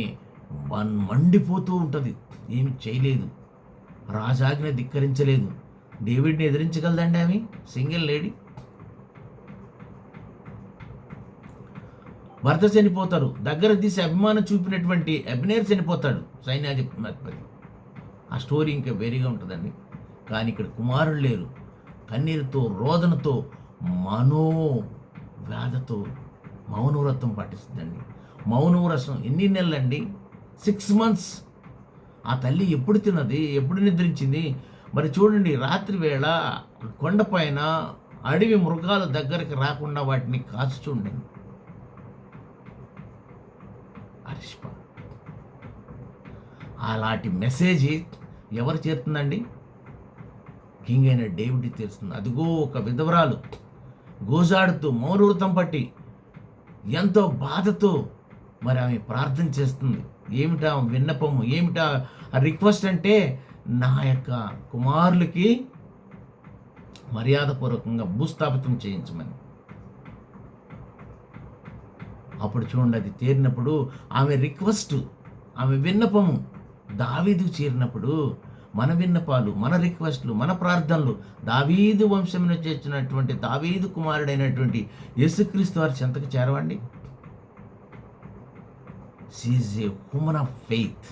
మండిపోతూ ఉంటుంది, ఏమి చేయలేదు, రాజాజ్ఞ ధిక్కరించలేదు. డేవిడ్ని ఎదిరించగలదండి ఆమె? Single lady. భర్త చనిపోతారు, దగ్గర తీసి అభిమానం చూపినటువంటి అబ్నేర్ చనిపోతాడు, సైన్యాధిపతి. ఆ స్టోరీ ఇంకా వేరేగా ఉంటుందండి. కానీ ఇక్కడ కుమారులు లేరు. కన్నీరుతో, రోదనతో, మనోవ్యాధతో మౌనవ్రతం పాటిస్తుందండి. మౌనవ్రతం ఎన్ని నెలలండి? 6 months. ఆ తల్లి ఎప్పుడు తిన్నది, ఎప్పుడు నిద్రించింది? మరి చూడండి, రాత్రి వేళ కొండపైన అడవి మృగాలు దగ్గరికి రాకుండా వాటిని కాచి చూడండి. అరిష్ప అలాంటి మెసేజ్ ఎవరు చేరుతుందండి? కింగ్ అయిన డేవిడ్ తెలుస్తుంది. అదిగో ఒక విధవరాలు గోజాడుతూ మౌనవ్రతం పట్టి ఎంతో బాధతో మరి ఆమె ప్రార్థన చేస్తుంది. ఏమిటా విన్నపము, ఏమిటా రిక్వెస్ట్ అంటే, నా యొక్క కుమారులకి మర్యాదపూర్వకంగా భూస్థాపితం చేయించమని. అప్పుడు చూడండి, అది తీరినప్పుడు ఆమె రిక్వెస్ట్, ఆమె విన్నపము దావీదుకు చేరినప్పుడు మన విన్నపాలు, మన రిక్వెస్ట్లు, మన ప్రార్థనలు దావీదు వంశమును చేర్చినటువంటి దావీదు కుమారుడైనటువంటి యేసుక్రీస్తు వారి చెంతకు చేరవండి. She is a woman of faith,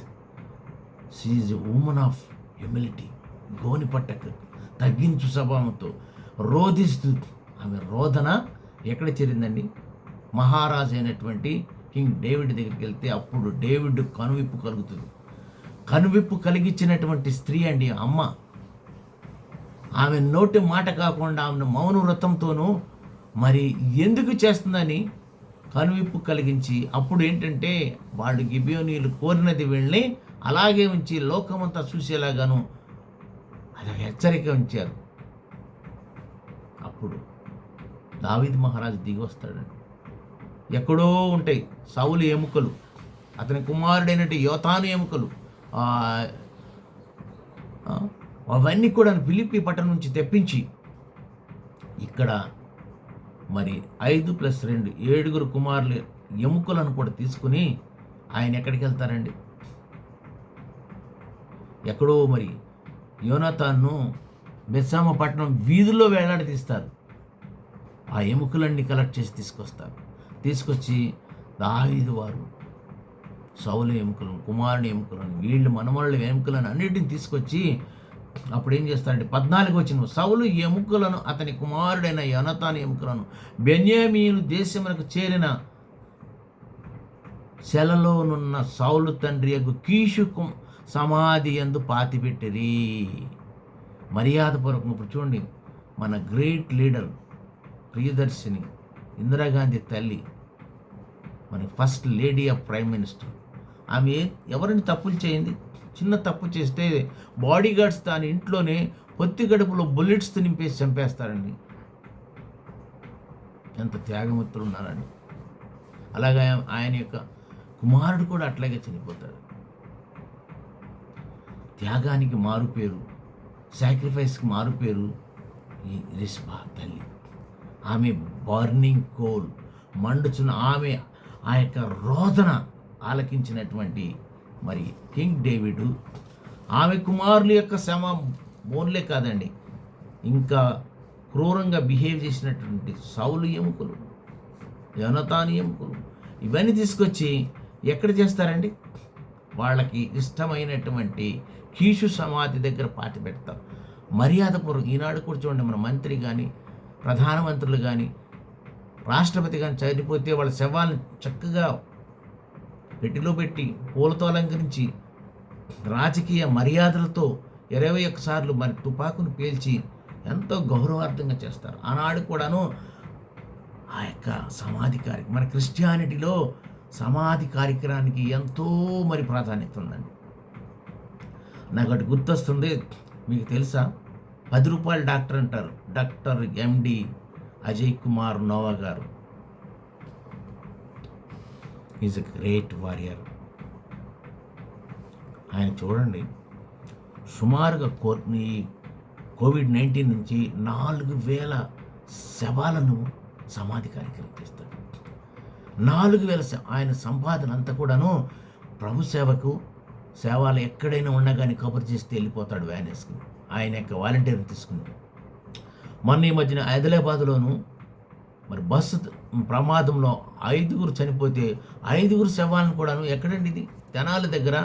she is a woman of humility. గోని పట్టకు తగ్గించు స్వభావంతో రోధిస్తూ, ఆమె రోదన ఎక్కడ చేరిందండి? మహారాజు అయినటువంటి కింగ్ డేవిడ్ దగ్గరికి వెళ్తే అప్పుడు డేవిడ్ కనువిప్పు కలుగుతుంది. కనువిప్పు కలిగించినటువంటి స్త్రీ అండి అమ్మ. ఆమె నోటి మాట కాకుండా ఆమెను మౌన వ్రతంతోనూ మరి ఎందుకు చేస్తుందని కనువిప్పు కలిగించి, అప్పుడు ఏంటంటే వాళ్ళు గిబియోనీయులు కోరినది వీళ్ళని అలాగే ఉంచి లోకమంతా చూసేలాగాను అలాగే హెచ్చరిక ఉంచారు. అప్పుడు దావీదు మహారాజు దిగి వస్తాడండి. ఎక్కడో ఉంటాయి సౌలు ఎముకలు, అతని కుమారుడైనటువంటి యోతాను ఎముకలు, అవన్నీ కూడా ఫిలిప్పీ పట్టణం నుంచి తెప్పించి ఇక్కడ మరి 5+2 7 కుమారులు ఎముకలను కూడా తీసుకుని ఆయన ఎక్కడికి వెళ్తారండి? ఎక్కడో మరి యోనాతాన్ను బెత్సామా పట్టణం వీధుల్లో వేలాడదీస్తారు. ఆ ఎముకలన్నీ కలెక్ట్ చేసి తీసుకొచ్చి దావీదు వారు సౌలు ఎముకలను, కుమారుని ఎముకలను, వీళ్ళు మనమళ్ళ ఎముకలను అన్నిటిని తీసుకొచ్చి అప్పుడు ఏం చేస్తారంటే 14 వచ్చిన సౌలు ఎముకలను, అతని కుమారుడైన యోనాతాను ఎముకలను బెన్యామీను దేశమునకు చేరిన సెలలోనున్న సౌలు తండ్రి యొక్క కీషు సమాధి యందు పాతిపెట్టిరి. మర్యాదపూర్వకం. ఇప్పుడు చూడండి, మన గ్రేట్ లీడర్ ప్రియదర్శిని ఇందిరాగాంధీ తల్లి, మన first lady of prime minister, ఆమె ఎవరిని తప్పులు చేయింది? చిన్న తప్పు చేస్తే బాడీ గార్డ్స్ దాని ఇంట్లోనే పొత్తి గడుపులో బుల్లెట్స్ నింపేసి చంపేస్తారండి. ఎంత త్యాగమిత్రులు ఉన్నారండి. అలాగే ఆయన యొక్క కుమారుడు కూడా అట్లాగే చనిపోతాడు. త్యాగానికి మారుపేరు, సాక్రిఫైస్కి మారుపేరు ఈ రిస్పా తల్లి. ఆమె బర్నింగ్ కోల్, మండుచున్న ఆమె ఆ యొక్క రోదన ఆలకించినటువంటి మరి కింగ్ డేవిడ్, ఆమె కుమారుల యొక్క శ్రమ మోన్లే కాదండి, ఇంకా క్రూరంగా బిహేవ్ చేసినటువంటి సౌలు ఎముకలు యోనతానీయముకులు ఇవన్నీ తీసుకొచ్చి ఎక్కడ చేస్తారండి? వాళ్ళకి ఇష్టమైనటువంటి కీషు సమాధి దగ్గర పాతి పెడతారు. మర్యాదపూర్వకం ఈనాడు కూడా చూడండి, మన మంత్రి కానీ, ప్రధానమంత్రులు కానీ, రాష్ట్రపతి కానీ చనిపోతే వాళ్ళ శవాలను చక్కగా పెట్టిలో పెట్టి పూలతో అలంకరించి రాజకీయ మర్యాదలతో 21 సార్లు మరి తుపాకును పేల్చి ఎంతో గౌరవార్థంగా చేస్తారు. ఆనాడు కూడాను ఆ యొక్క సమాధి కార్యక్రమం, మన క్రిస్టియానిటీలో సమాధి కార్యక్రమానికి ఎంతో మరి ప్రాధాన్యత ఉందండి. నాకు ఒకటి గుర్తొస్తుంది, మీకు తెలుసా? 10 రూపాయల డాక్టర్ అంటారు, డాక్టర్ ఎండి అజయ్ కుమార్ నోవా గారు. Is a great warrior. ఆయన చూడండి, సుమారుగా ఈ కోవిడ్-19 నుంచి 4,000 శవాలను సమాధి కార్యక్రమం చేస్తాడు. 4,000 ఆయన సంపాదన అంతా కూడాను ప్రభు సేవకు, సేవలు ఎక్కడైనా ఉండగానే కబురు చేస్తే వెళ్ళిపోతాడు వ్యాన్ వేసుకుని, ఆయన యొక్క వాలంటీర్ని తీసుకుని. మొన్న ఈ మధ్యన ఆదిలాబాద్లోను మరి బస్సు ప్రమాదంలో 5 చనిపోతే 5 శవాలను కూడాను ఎక్కడండి? ఇది తెనాలి దగ్గర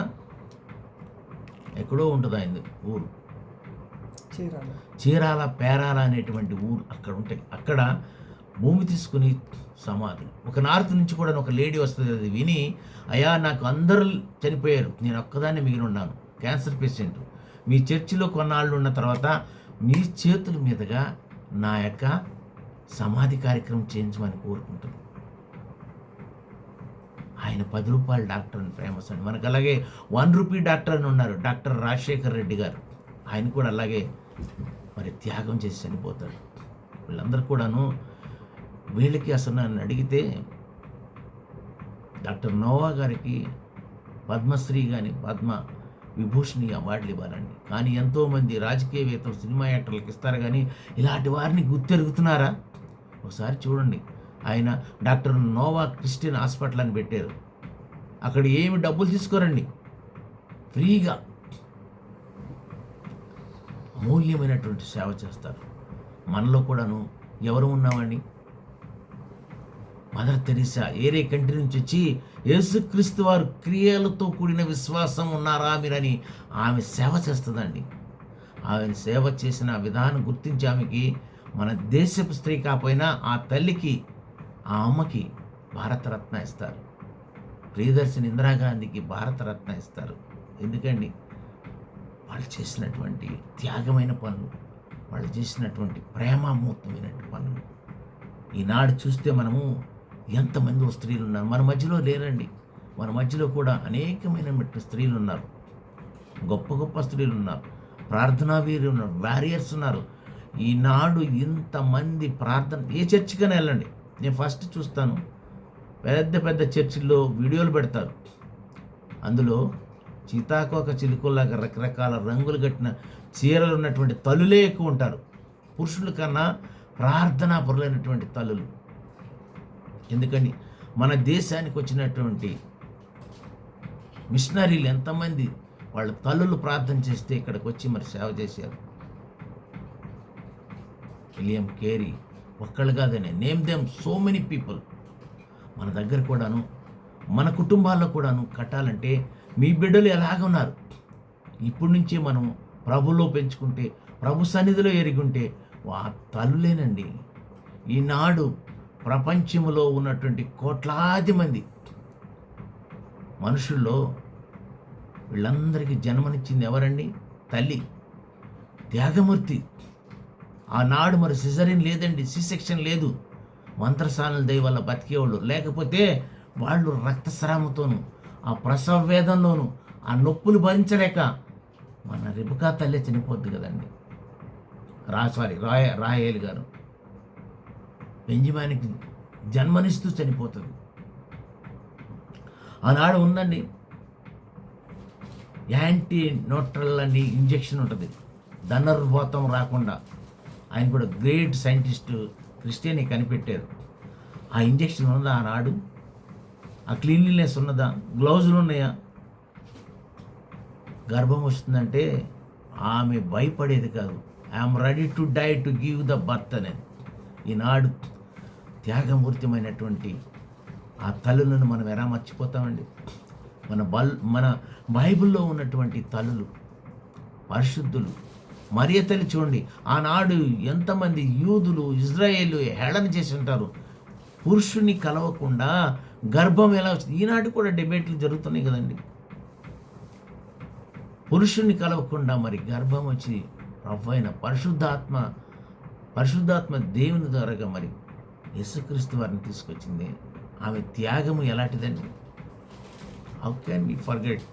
ఎక్కడో ఉంటుంది ఆయన ఊరు, చీరాల పేరాల అనేటువంటి ఊరు అక్కడ ఉంటాయి. అక్కడ భూమి తీసుకుని సమాధులు. ఒక నార్త్ నుంచి కూడా ఒక లేడీ వస్తుంది, అది విని, అయ్యా నాకు అందరూ చనిపోయారు, నేను ఒక్కదాన్ని మిగిలి ఉన్నాను, క్యాన్సర్ పేషెంట్, మీ చర్చిలో కొన్నాళ్ళు ఉన్న తర్వాత మీ చేతుల మీదుగా నా యొక్క సమాధి కార్యక్రమం చేయించమని కోరుకుంటాను. ఆయన 10 రూపాయల డాక్టర్ అని ఫేమస్ అండి. మనకు అలాగే 1 రూపీ డాక్టర్ అని ఉన్నారు, డాక్టర్ రాజశేఖర్ రెడ్డి గారు. ఆయన కూడా అలాగే మరి త్యాగం చేసి చనిపోతాడు. వీళ్ళందరూ కూడాను, వీళ్ళకి అసలు నన్ను అడిగితే డాక్టర్ నోవా గారికి పద్మశ్రీ కానీ పద్మ విభూషణి అవార్డులు ఇవ్వాలండి. కానీ ఎంతోమంది రాజకీయవేత్తలు, సినిమా యాక్టర్లకు ఇస్తారు, కానీ ఇలాంటి వారిని గుర్తెరుగుతున్నారా? ఒకసారి చూడండి, ఆయన డాక్టర్ నోవా క్రిస్టియన్ హాస్పిటల్ అని పెట్టారు. అక్కడ ఏమి డబ్బులు తీసుకోరండి, ఫ్రీగా అమూల్యమైనటువంటి సేవ చేస్తారు. మనలో కూడాను ఎవరు ఉన్నామండి? మదర్ తెరీసా ఏరే కంట్రీ నుంచి వచ్చి యేసుక్రీస్తు వారు క్రియలతో కూడిన విశ్వాసం ఉన్నారా మీరని ఆమె సేవ చేస్తుందండి. ఆమె సేవ చేసిన విధానం గుర్తించి ఆమెకి, మన దేశపు స్త్రీ కాకపోయినా ఆ తల్లికి, ఆ అమ్మకి భారతరత్న ఇస్తారు. ప్రియదర్శిని ఇందిరాగాంధీకి భారతరత్న ఇస్తారు. ఎందుకండి? వాళ్ళు చేసినటువంటి త్యాగమైన పనులు, వాళ్ళు చేసినటువంటి ప్రేమామూర్తమైనటువంటి పనులు. ఈనాడు చూస్తే మనము ఎంతమంది స్త్రీలు ఉన్నారు, మన మధ్యలో లేరండి. మన మధ్యలో కూడా అనేకమైన స్త్రీలు ఉన్నారు, గొప్ప గొప్ప స్త్రీలు ఉన్నారు, ప్రార్థనా వీరులు ఉన్నారు, వారియర్స్ ఉన్నారు. ఈనాడు ఇంతమంది ప్రార్థన, ఏ చర్చికైనా వెళ్ళండి, నేను ఫస్ట్ చూస్తాను, పెద్ద పెద్ద చర్చిల్లో వీడియోలు పెడతారు. అందులో సీతాకోక చిలుకల్లాగా రకరకాల రంగులు కట్టిన చీరలు ఉన్నటువంటి తల్లులే ఎక్కువ ఉంటారు, పురుషుల కన్నా ప్రార్థనా పరులైనటువంటి తల్లులు. ఎందుకని? మన దేశానికి వచ్చినటువంటి మిషనరీలు ఎంతమంది వాళ్ళ తల్లులు ప్రార్థన చేస్తే ఇక్కడికి వచ్చి మరి సేవ చేశారు. విలియం కేరీ ఒక్కళ్ళు కాదనే, name them so many people. మన దగ్గర కూడాను, మన కుటుంబాల్లో కూడాను కట్టాలంటే మీ బిడ్డలు ఎలాగున్నారు, ఇప్పటి నుంచే మనం ప్రభులో పెంచుకుంటే, ప్రభు సన్నిధిలో ఎరిగుంటే ఆ తల్లులేనండి. ఈనాడు ప్రపంచంలో ఉన్నటువంటి కోట్లాది మంది మనుషుల్లో వీళ్ళందరికీ జన్మనిచ్చింది ఎవరండి? తల్లి, త్యాగమూర్తి. ఆనాడు మరి సిజరిన్ లేదండి, సి సెక్షన్ లేదు, మంత్రసానుల దయ వల్ల బతికేవాళ్ళు. లేకపోతే వాళ్ళు రక్తస్రావంతోనూ, ఆ ప్రసవ వేదంలోనూ, ఆ నొప్పులు భరించలేక మన రిబకా తల్లే చనిపోద్ది కదండి. రాహేల్ గారు బెంజమిన్కి జన్మనిస్తూ చనిపోతుంది. ఆనాడు ఉందండి యాంటీ న్యూట్రల్ అని ఇంజెక్షన్ ఉంటుంది, ధనుర్వాతం రాకుండా. ఆయన కూడా గ్రేట్ సైంటిస్టు, క్రిస్టియన్ కనిపెట్టారు. ఆ ఇంజెక్షన్ ఉన్నదా ఆనాడు? ఆ క్లీన్లీనెస్ ఉన్నదా? గ్లౌజులు ఉన్నాయా? గర్భం వస్తుందంటే ఆమె భయపడేది కాదు, I'm ready to die to give the birth అనేది. ఈనాడు త్యాగమూర్తిమైనటువంటి ఆ తల్లులను మనం ఎలా మర్చిపోతామండి? మన బైబిల్లో ఉన్నటువంటి తల్లులు, పరిశుద్ధులు, మరియ తల్లి చూడండి, ఆనాడు ఎంతమంది యూదులు, ఇజ్రాయేలు హేళన చేసి ఉంటారు. పురుషుని కలవకుండా గర్భం ఎలా వచ్చింది? ఈనాడు కూడా డిబేట్లు జరుగుతున్నాయి కదండి. పురుషుణ్ణి కలవకుండా మరి గర్భం వచ్చి ప్రభైన పరిశుద్ధాత్మ దేవుని ద్వారాగా మరి యేసుక్రీస్తు వారిని తీసుకొచ్చింది. ఆమె త్యాగము ఎలాంటిదండి? How can we forget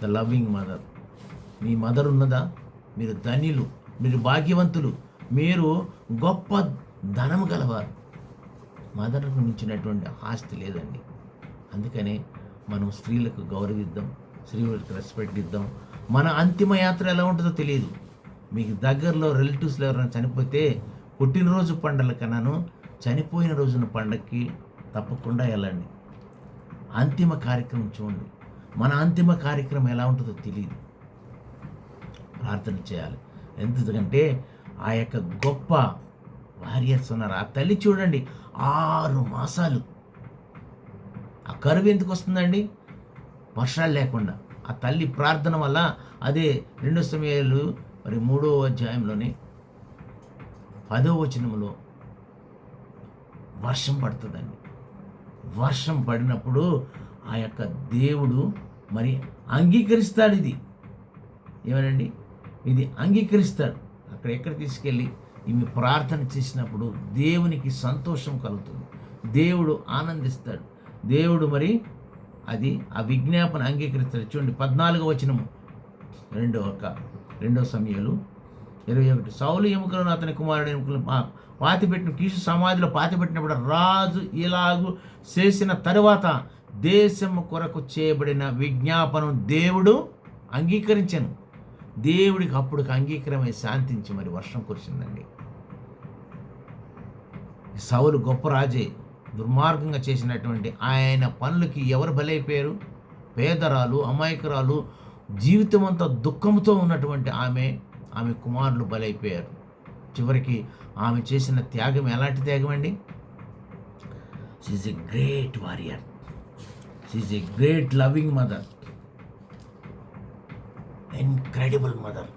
the loving mother? మీ మదర్ ఉన్నదా? మీరు ధన్యులు, మీరు భాగ్యవంతులు, మీరు గొప్ప ధనము గలవారు. మదర్కు మించినటువంటి ఆస్తి లేదండి. అందుకనే మనం స్త్రీలకు గౌరవిద్దాం, స్త్రీలకు రెస్పెక్ట్ ఇద్దాం. మన అంతిమ యాత్ర ఎలా ఉంటుందో తెలియదు. మీకు దగ్గరలో రిలేటివ్స్లో ఎవరైనా చనిపోతే పుట్టినరోజు పండుగల కన్నాను చనిపోయిన రోజున పండగకి తప్పకుండా వెళ్ళండి. అంతిమ కార్యక్రమం చూడండి. మన అంతిమ కార్యక్రమం ఎలా ఉంటుందో తెలియదు. ప్రార్థన చేయాలి. ఎందుకంటే ఆ యొక్క గొప్ప వారియర్స్ ఉన్నారు. ఆ తల్లి చూడండి, 6 మాసాలు. ఆ కరువు ఎందుకు వస్తుందండి? వర్షాలు లేకుండా. ఆ తల్లి ప్రార్థన వల్ల. అదే 2 సమయాలు మరి 3వ అధ్యాయంలోని 10వ వచనంలో వర్షం పడుతుందండి. వర్షం పడినప్పుడు ఆ యొక్క దేవుడు మరి అంగీకరిస్తాడు. ఏమనండి, ఇది అంగీకరిస్తాడు. ఎక్కడ తీసుకెళ్ళి ఈమె ప్రార్థన చేసినప్పుడు దేవునికి సంతోషం కలుగుతుంది, దేవుడు ఆనందిస్తాడు. దేవుడు మరి అది ఆ విజ్ఞాపన అంగీకరిస్తాడు. చూడండి 14వ వచనము, 2 సమయాలు 21. సౌలు ఎముకలను అతని కుమారుడు ఎముకలను పాతిపెట్టిన కీషు సమాధిలో పాతిపెట్టినప్పుడు రాజు ఇలాగు చేసిన తరువాత దేశము కొరకు చేయబడిన విజ్ఞాపనం దేవుడు అంగీకరించను. దేవుడికి అప్పుడు అంగీకారమై శాంతించి మరి వర్షం కురిసిందండి. సౌలు గొప్ప రాజే, దుర్మార్గంగా చేసినటువంటి ఆయన పనులకి ఎవరు బలైపోయారు? పేదరాలు, అమాయకురాలు, జీవితం అంతా దుఃఖంతో ఉన్నటువంటి ఆమె కుమారులు బలైపోయారు. చివరికి ఆమె చేసిన త్యాగం ఎలాంటి త్యాగం అండి? She's a great warrior, she's a great loving mother, incredible mother.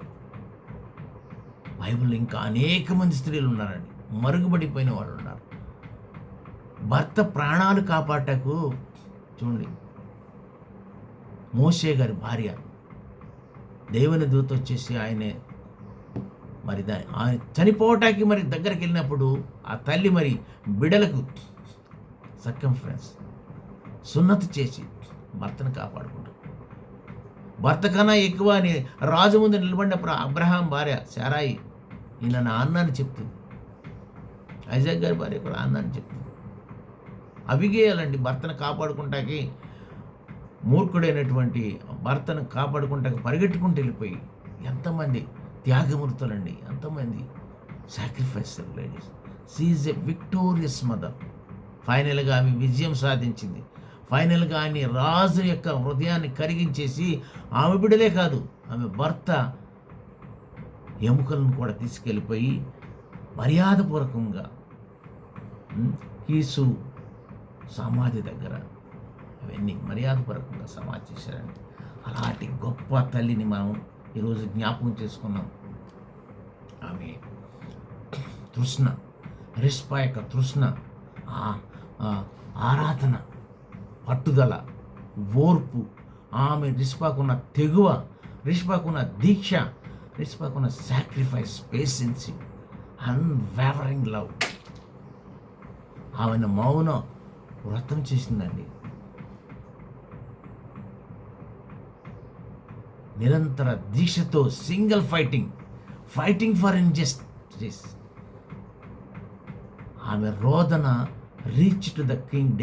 బైబిల్లో ఇంకా అనేక మంది స్త్రీలు ఉన్నారండి, మరుగుపడిపోయిన వాళ్ళు ఉన్నారు. భర్త ప్రాణాలు కాపాడటకు చూడండి, మోషే గారి భార్య దేవుని దూత వచ్చేసి ఆయనే మరి ఆయన చనిపోవటానికి మరి దగ్గరికి వెళ్ళినప్పుడు ఆ తల్లి మరి బిడలకు సర్కంఫరెన్స్ సున్నతి చేసి భర్తను కాపాడుకుంటారు. భర్త కన్నా ఎక్కువ అని రాజు ముందు నిలబడినప్పుడు అబ్రహాం భార్య శారాయి ఈయన నా అన్న అని చెప్తుంది. ఐజాక్ గారి భార్య కూడా అన్న అని చెప్తుంది. అవిగేయాలండి భర్తను కాపాడుకుంటాకి, మూర్ఖుడైనటువంటి భర్తను కాపాడుకుంటాకి పరిగెట్టుకుంటూ వెళ్ళిపోయి ఎంతమంది త్యాగమూర్తులండి, ఎంతమంది sacrifice ladies. She is a victorious mother. ఫైనల్గా ఆమె విజయం సాధించింది. ఫైనల్గా ఆమె రాజు యొక్క హృదయాన్ని కరిగించేసి ఆమె బిడ్డలే కాదు, ఆమె భర్త ఎముకలను కూడా తీసుకెళ్ళిపోయి మర్యాదపూర్వకంగా కీసు సమాధి దగ్గర అవన్నీ మర్యాదపూర్వకంగా సమాధి చేశారండి. అలాంటి గొప్ప తల్లిని మనం ఈరోజు జ్ఞాపకం చేసుకున్నాం. ఆమె తృష్ణ, రిష్ప యొక్క తృష్ణ, ఆరాధన, పట్టుదల, ఓర్పు, ఆమె రిష్పకున్న తెగువ, రిష్పకున్న దీక్ష, రిష్పకున్న సాక్రిఫైస్, పేషెన్సీ, అన్వేవరింగ్ లవ్. ఆమెను మౌన వ్రతం చేసిందండి. నిరంతర దీక్షతో సింగిల్ ఫైటింగ్ ఫర్ ఇంజస్టిస్. ఆమె రోదన reach to the king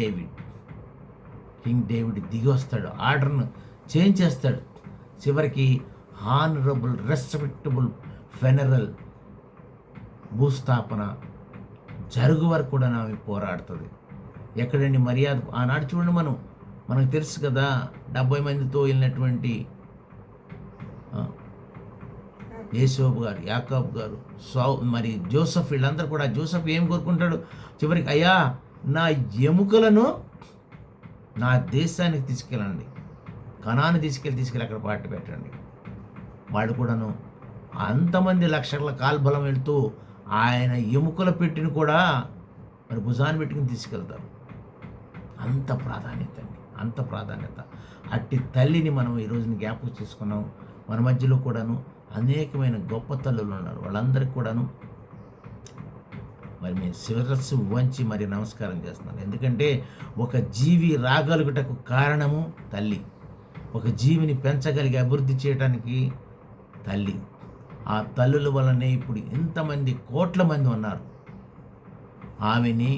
David దిగి వస్తాడు, ఆర్డర్ను చేంజ్ చేస్తాడు. చివరికి హానరబుల్ రెస్పెక్టబుల్ ఫెనరల్ భూస్థాపన జరుగు వరకు కూడా ఆమె పోరాడుతుంది. ఎక్కడండి మర్యాద? ఆనాడు చూడండి, మనకు తెలుసు కదా, 70 మందితో వెళ్ళినటువంటి యేసోబు గారు, యాకోబు గారు, మరి జోసఫ్, వీళ్ళందరూ కూడా జోసఫ్ ఏం కోరుకుంటాడు చివరికి, అయ్యా నా ఎముకలను నా దేశానికి తీసుకెళ్ళండి, కనాను తీసుకెళ్ళి అక్కడ పార్టీ పెట్టండి. వాళ్ళు కూడాను అంతమంది లక్షల కాల్బలం వెళ్తూ ఆయన ఎముకల పెట్టిని కూడా మరి భుజాన్ని పెట్టుకుని తీసుకెళ్తారు. అంత ప్రాధాన్యత అండి, అంత ప్రాధాన్యత. అట్టి తల్లిని మనం ఈరోజున జ్ఞాపకం చేసుకున్నాం. మన మధ్యలో కూడాను అనేకమైన గొప్ప తల్లులు ఉన్నారు. వాళ్ళందరికీ కూడాను మరి మేము శిరస్సు వంచి మరి నమస్కారం చేస్తున్నాను. ఎందుకంటే ఒక జీవి రాగలుగుటకు కారణము తల్లి. ఒక జీవిని పెంచగలిగి అభివృద్ధి చేయడానికి తల్లి. ఆ తల్లుల వలనే ఇప్పుడు ఇంతమంది కోట్ల మంది ఉన్నారు. ఆమెని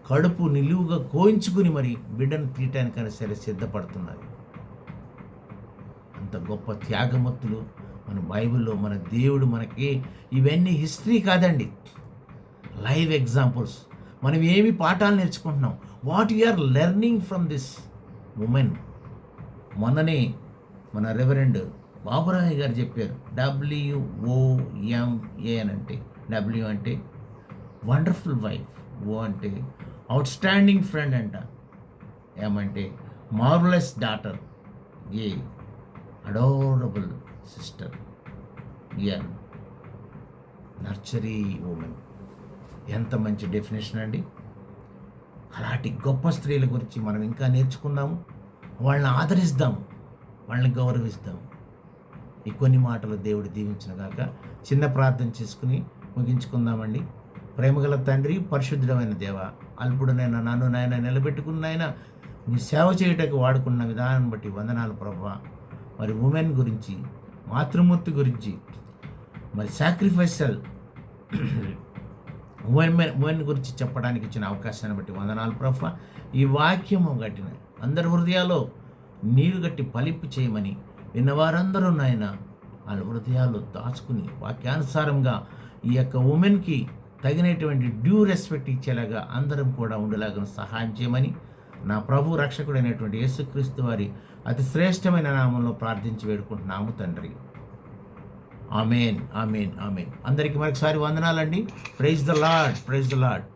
కడుపు నిలువుగా కోయించుకుని మరి బిడ్డను తీయటానికైనా సరే సిద్ధపడుతున్నారు. అంత గొప్ప త్యాగమూర్తులు మన బైబిల్లో, మన దేవుడు మనకి ఇవన్నీ హిస్టరీ కాదండి, లైవ్ ఎగ్జాంపుల్స్. మనం ఏమి పాఠాలు నేర్చుకుంటున్నాం, what you're learning from this women. మొన్ననే మన రెవరెండ్ బాబురాయ్ గారు చెప్పారు, WOMA అని అంటే, W అంటే వండర్ఫుల్ వైఫ్, O అంటే అవుట్ స్టాండింగ్ ఫ్రెండ్ అంట, M అంటే marvellous daughter, A adorable sister, N nurturing women. ఎంత మంచి డెఫినేషన్ అండి. అలాంటి గొప్ప స్త్రీల గురించి మనం ఇంకా నేర్చుకుందాము, వాళ్ళని ఆదరిస్తాము, వాళ్ళని గౌరవిస్తాము. ఈ కొన్ని మాటలు దేవుడు దీవించిన గాక. చిన్న ప్రార్థన చేసుకుని ముగించుకుందామండి. ప్రేమగల తండ్రి, పరిశుద్ధమైన దేవ, అల్పుడునైనా నన్ను నాయన నిలబెట్టుకున్న ఆయన నీ సేవ చేయటకు వాడుకున్న విధానం బట్టి వందనాలు ప్రభువా. మరి ఉమెన్ గురించి, మాతృమూర్తి గురించి, మరి సాక్రిఫైసల్ ఉమెన్ గురించి చెప్పడానికి ఇచ్చిన అవకాశాన్ని బట్టి వందనాలు ప్రభువా. ఈ వాక్యము గట్టిన అందరి హృదయాల్లో నీరు గట్టి ఫలింపు చేయమని విన్నవారందరూ నాయన వాళ్ళ హృదయాల్లో దాచుకుని వాక్యానుసారంగా ఈ యొక్క ఉమెన్కి తగినటువంటి డ్యూ రెస్పెక్ట్ ఇచ్చేలాగా అందరం కూడా ఉండేలాగా సహాయం చేయమని నా ప్రభు రక్షకుడైనటువంటి యేసుక్రీస్తు వారి అతి శ్రేష్టమైన నామంలో ప్రార్థించి వేడుకుంటున్నాము తండ్రి. ఆమేన్, ఆమేన్, ఆమేన్. అందరికీ మరొకసారి వందనాలండి. Praise the lord, praise the lord.